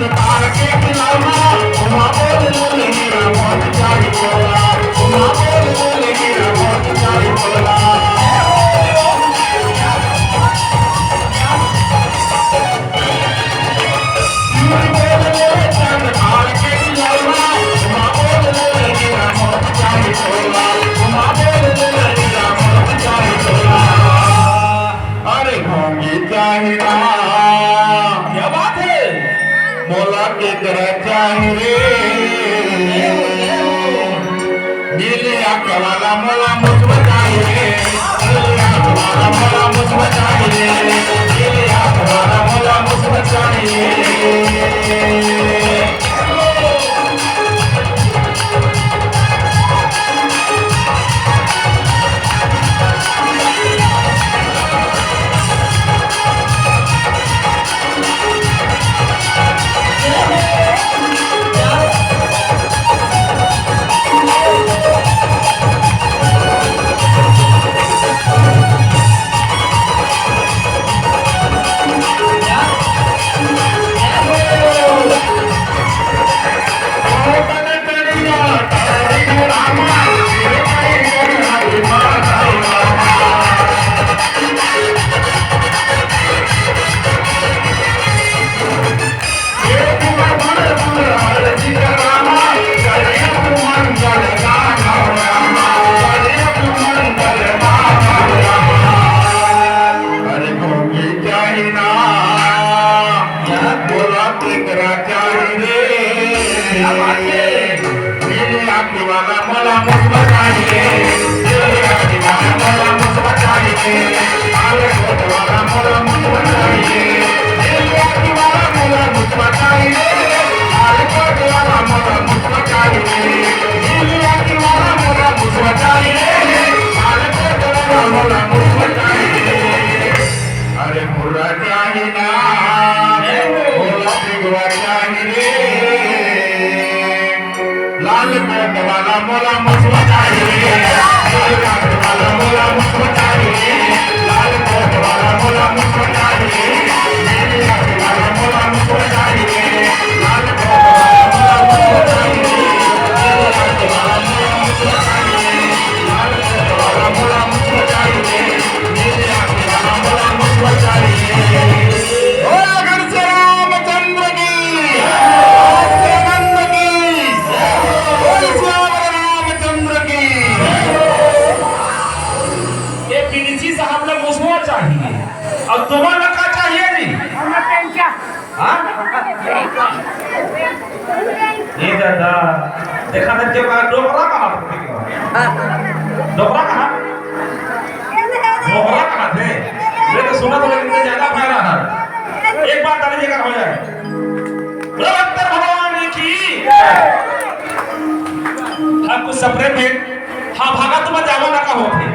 the मोला मुझको चाहिए अरे मुर्रा चाहिए ना मोला बिगवा चाहिए लाल कोट वाला मोला मुझको चाहिए लाल कोट वाला मोला मुझको चाहिए लाल कोट वाला मोला मुझको चाहिए नीली आंख वाला मोला मुझको चाहिए लाल कोट वाला मोला मुझको चाहिए नीली आंख वाला मोला मुझको चाहिए लाल कोट वाला मोला मुझको चाहिए नीली आंख वाला मोला मुझको चाहिए बोल घर से रामचंद्र की नंद की बोल श्याम रामचंद्र की ये पीडीसी साहब ने मुसवा चाहिए और तुम्हारा क्या चाहिए नहीं हाँ ये दादा देखा था जब डोकरा कहाँ डोकरा कहाँ डोकरा कहाँ थे मैं तो सुना तो लेकिन ज्यादा फैला है एक बार ताली देकर हो जाए भगवंतर भगवान की हम कुछ सपने में हाँ भागा तुम्हें जावा ना का होते